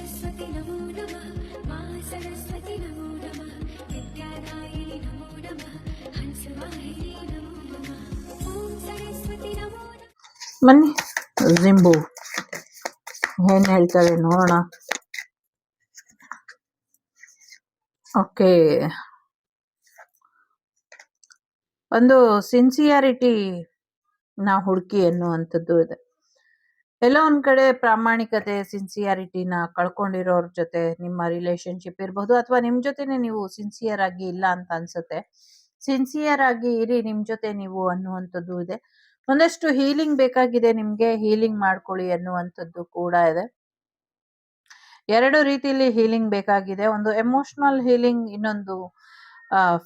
सरस्वती नमो नमः मा सरस्वती नमो नमः विद्यादायिनी नमो नमः हंसवाहिनी नमो नमः ॐ सरस्वती नमो नमः ಬನ್ನಿ ಜಿಂಬು ಏನ್ ಹೇಳ್ತಾರೆ ನೋಡೋಣ. ಓಕೆ, ಒಂದು ಸಿನ್ಸಿಯಾರಿಟಿ ನಾ ಹುಡುಕಿ ಅನ್ನುವಂಥದ್ದು ಇದೆ. ಎಲ್ಲೋ ಒಂದ್ ಕಡೆ ಪ್ರಾಮಾಣಿಕತೆ ಸಿನ್ಸಿಯಾರಿಟಿನ ಕಳ್ಕೊಂಡಿರೋರ್ ಜೊತೆ ನಿಮ್ಮ ರಿಲೇಶನ್ಶಿಪ್ ಇರಬಹುದು, ಅಥವಾ ನಿಮ್ ಜೊತೆನೆ ನೀವು ಸಿನ್ಸಿಯರ್ ಆಗಿ ಇಲ್ಲ ಅಂತ ಅನ್ಸುತ್ತೆ. ಸಿನ್ಸಿಯರ್ ಆಗಿ ಇರಿ ನಿಮ್ ಜೊತೆ ನೀವು ಅನ್ನುವಂಥದ್ದು ಇದೆ. ಒಂದಷ್ಟು ಹೀಲಿಂಗ್ ಬೇಕಾಗಿದೆ ನಿಮ್ಗೆ, ಹೀಲಿಂಗ್ ಮಾಡ್ಕೊಳ್ಳಿ ಅನ್ನುವಂಥದ್ದು ಕೂಡ ಇದೆ. ಎರಡು ರೀತಿಯಲ್ಲಿ ಹೀಲಿಂಗ್ ಬೇಕಾಗಿದೆ. ಒಂದು ಎಮೋಷನಲ್ ಹೀಲಿಂಗ್, ಇನ್ನೊಂದು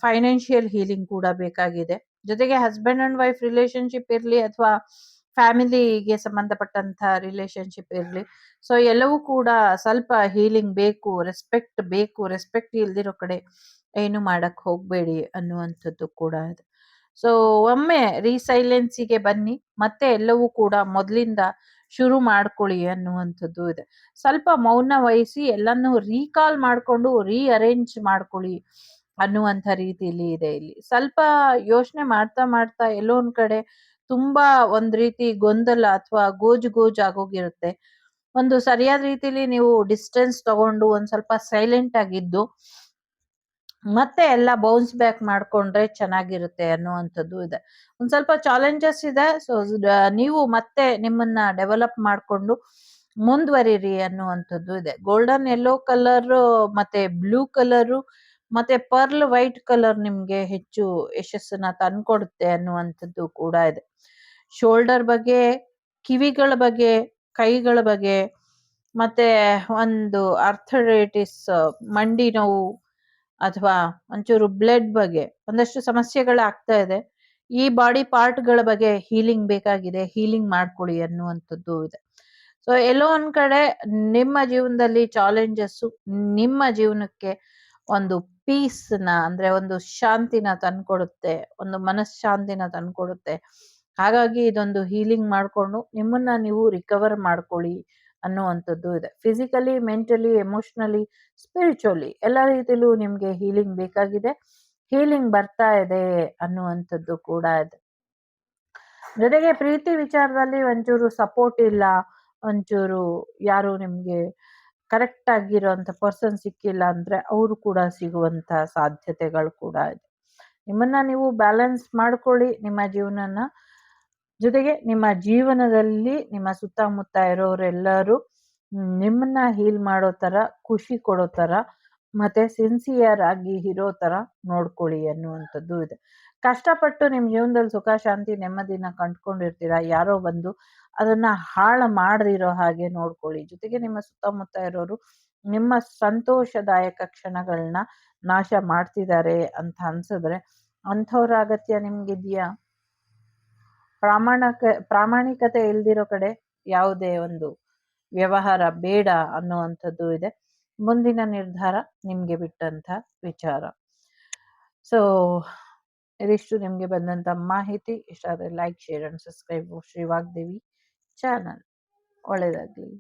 ಫೈನಾನ್ಷಿಯಲ್ ಹೀಲಿಂಗ್ ಕೂಡ ಬೇಕಾಗಿದೆ. ಜೊತೆಗೆ ಹಸ್ಬೆಂಡ್ ಅಂಡ್ ವೈಫ್ ರಿಲೇಶನ್ಶಿಪ್ ಇರ್ಲಿ ಅಥವಾ ಫ್ಯಾಮಿಲಿಗೆ ಸಂಬಂಧಪಟ್ಟಂತ ರಿಲೇಶನ್ಶಿಪ್ ಇರ್ಲಿ, ಸೊ ಎಲ್ಲವೂ ಕೂಡ ಸ್ವಲ್ಪ ಹೀಲಿಂಗ್ ಬೇಕು, ರೆಸ್ಪೆಕ್ಟ್ ಬೇಕು. ರೆಸ್ಪೆಕ್ಟ್ ಇಲ್ದಿರೋ ಕಡೆ ಏನು ಮಾಡಕ್ ಹೋಗ್ಬೇಡಿ ಅನ್ನುವಂಥದ್ದು ಕೂಡ ಇದೆ. ಸೊ ಒಮ್ಮೆ ರೀಸೈಲೆನ್ಸಿಗೆ ಬನ್ನಿ, ಮತ್ತೆ ಎಲ್ಲವೂ ಕೂಡ ಮೊದಲಿಂದ ಶುರು ಮಾಡ್ಕೊಳ್ಳಿ ಅನ್ನುವಂಥದ್ದು ಇದೆ. ಸ್ವಲ್ಪ ಮೌನ ವಹಿಸಿ ಎಲ್ಲಾನು ರೀಕಾಲ್ ಮಾಡ್ಕೊಂಡು ರೀಅರೇಂಜ್ ಮಾಡ್ಕೊಳ್ಳಿ ಅನ್ನುವಂಥ ರೀತಿಯಲ್ಲಿ ಇದೆ. ಇಲ್ಲಿ ಸ್ವಲ್ಪ ಯೋಚನೆ ಮಾಡ್ತಾ ಮಾಡ್ತಾ ಎಲ್ಲೋ ಒಂದ್ ಕಡೆ ತುಂಬಾ ಒಂದ್ ರೀತಿ ಗೊಂದಲ ಅಥವಾ ಗೋಜು ಆಗೋಗಿರುತ್ತೆ. ಒಂದು ಸರಿಯಾದ ರೀತಿಲಿ ನೀವು ಡಿಸ್ಟೆನ್ಸ್ ತಗೊಂಡು ಒಂದ್ ಸ್ವಲ್ಪ ಸೈಲೆಂಟ್ ಆಗಿದ್ದು ಮತ್ತೆ ಎಲ್ಲ ಬೌನ್ಸ್ ಬ್ಯಾಕ್ ಮಾಡ್ಕೊಂಡ್ರೆ ಚೆನ್ನಾಗಿರುತ್ತೆ ಅನ್ನುವಂಥದ್ದು ಇದೆ. ಒಂದ್ ಸ್ವಲ್ಪ ಚಾಲೆಂಜಸ್ ಇದೆ. ಸೊ ನೀವು ಮತ್ತೆ ನಿಮ್ಮನ್ನ ಡೆವಲಪ್ ಮಾಡ್ಕೊಂಡು ಮುಂದುವರಿರಿ ಅನ್ನುವಂಥದ್ದು ಇದೆ. ಗೋಲ್ಡನ್ ಯೆಲ್ಲೋ ಕಲರ್ ಮತ್ತೆ ಬ್ಲೂ ಕಲರ್ ಮತ್ತೆ ಪರ್ಲ್ ವೈಟ್ ಕಲರ್ ನಿಮ್ಗೆ ಹೆಚ್ಚು ಯಶಸ್ಸನ್ನ ತಂದ್ಕೊಡುತ್ತೆ ಅನ್ನುವಂಥದ್ದು ಕೂಡ ಇದೆ. ಶೋಲ್ಡರ್ ಬಗ್ಗೆ, ಕಿವಿಗಳ ಬಗ್ಗೆ, ಕೈಗಳ ಬಗ್ಗೆ, ಮತ್ತೆ ಒಂದು ಅರ್ಥರೈಟಿಸ್, ಮಂಡಿ ನೋವು ಅಥವಾ ಒಂಚೂರು ಬ್ಲಡ್ ಬಗ್ಗೆ ಒಂದಷ್ಟು ಸಮಸ್ಯೆಗಳಾಗ್ತಾ ಇದೆ. ಈ ಬಾಡಿ ಪಾರ್ಟ್ ಗಳ ಬಗ್ಗೆ ಹೀಲಿಂಗ್ ಬೇಕಾಗಿದೆ, ಹೀಲಿಂಗ್ ಮಾಡ್ಕೊಳ್ಳಿ ಅನ್ನುವಂಥದ್ದು ಇದೆ. ಸೊ ಎಲ್ಲೋ ಒಂದ್ ಕಡೆ ನಿಮ್ಮ ಜೀವನದಲ್ಲಿ ಚಾಲೆಂಜಸ್ ನಿಮ್ಮ ಜೀವನಕ್ಕೆ ಒಂದು ಪೀಸ್ ನ, ಅಂದ್ರೆ ಒಂದು ಶಾಂತಿನ ತಂದ್ಕೊಡುತ್ತೆ, ಒಂದು ಮನಃಶಾಂತಿನ ತಂದ್ಕೊಡುತ್ತೆ. ಹಾಗಾಗಿ ಇದೊಂದು ಹೀಲಿಂಗ್ ಮಾಡ್ಕೊಂಡು ನಿಮ್ಮನ್ನ ನೀವು ರಿಕವರ್ ಮಾಡ್ಕೊಳ್ಳಿ ಅನ್ನುವಂಥದ್ದು ಇದೆ. ಫಿಸಿಕಲಿ, ಮೆಂಟಲಿ, ಎಮೋಷನಲಿ, ಸ್ಪಿರಿಚುವಲಿ ಎಲ್ಲ ರೀತಿಲೂ ನಿಮ್ಗೆ ಹೀಲಿಂಗ್ ಬೇಕಾಗಿದೆ. ಹೀಲಿಂಗ್ ಬರ್ತಾ ಇದೆ ಅನ್ನುವಂಥದ್ದು ಕೂಡ ಇದೆ. ಜೊತೆಗೆ ಪ್ರೀತಿ ವಿಚಾರದಲ್ಲಿ ಒಂಚೂರು ಸಪೋರ್ಟ್ ಇಲ್ಲ, ಒಂಚೂರು ಯಾರು ನಿಮ್ಗೆ ಕರೆಕ್ಟ್ ಆಗಿರೋಂಥ ಪರ್ಸನ್ ಸಿಕ್ಕಿಲ್ಲ ಅಂದ್ರೆ ಅವರು ಕೂಡ ಸಿಗುವಂತ ಸಾಧ್ಯತೆಗಳು ಕೂಡ ಇದೆ. ನಿಮ್ಮನ್ನ ನೀವು ಬ್ಯಾಲೆನ್ಸ್ ಮಾಡ್ಕೊಳ್ಳಿ ನಿಮ್ಮ ಜೀವನನ. ಜೊತೆಗೆ ನಿಮ್ಮ ಜೀವನದಲ್ಲಿ ನಿಮ್ಮ ಸುತ್ತಮುತ್ತ ಇರೋರೆಲ್ಲರೂ ನಿಮ್ಮನ್ನ ಹೀಲ್ ಮಾಡೋ ತರ, ಖುಷಿ ಕೊಡೋ ತರ, ಮತ್ತೆ ಸಿನ್ಸಿಯರ್ ಆಗಿ ಇರೋ ತರ ನೋಡ್ಕೊಳ್ಳಿ ಅನ್ನುವಂಥದ್ದು ಇದೆ. ಕಷ್ಟಪಟ್ಟು ನಿಮ್ ಜೀವನದಲ್ಲಿ ಸುಖ ಶಾಂತಿ ನೆಮ್ಮದಿನ ಕಂಡ್ಕೊಂಡಿರ್ತೀರ, ಯಾರೋ ಬಂದು ಅದನ್ನ ಹಾಳು ಮಾಡದಿರೋ ಹಾಗೆ ನೋಡ್ಕೊಳ್ಳಿ. ಜೊತೆಗೆ ನಿಮ್ಮ ಸುತ್ತಮುತ್ತ ಇರೋರು ನಿಮ್ಮ ಸಂತೋಷದಾಯಕ ಕ್ಷಣಗಳನ್ನ ನಾಶ ಮಾಡ್ತಿದ್ದಾರೆ ಅಂತ ಅನ್ಸಿದ್ರೆ ಅಂಥವ್ರ ಅಗತ್ಯ ನಿಮ್ಗಿದ್ಯಾ? ಪ್ರಾಮಾಣಿಕತೆ ಇಲ್ದಿರೋ ಕಡೆ ಯಾವುದೇ ಒಂದು ವ್ಯವಹಾರ ಬೇಡ ಅನ್ನುವಂಥದ್ದು ಇದೆ. ಮುಂದಿನ ನಿರ್ಧಾರ ನಿಮ್ಗೆ ಬಿಟ್ಟಂತ ವಿಚಾರ. ಸೊ ಇದಿಷ್ಟು ನಿಮ್ಗೆ ಬಂದಂತ ಮಾಹಿತಿ. ಇಷ್ಟ ಆದ್ರೆ like, share and subscribe Sri Vagdevi channel. ಒಳ್ಳೆಯದಾಗ್ಲಿ.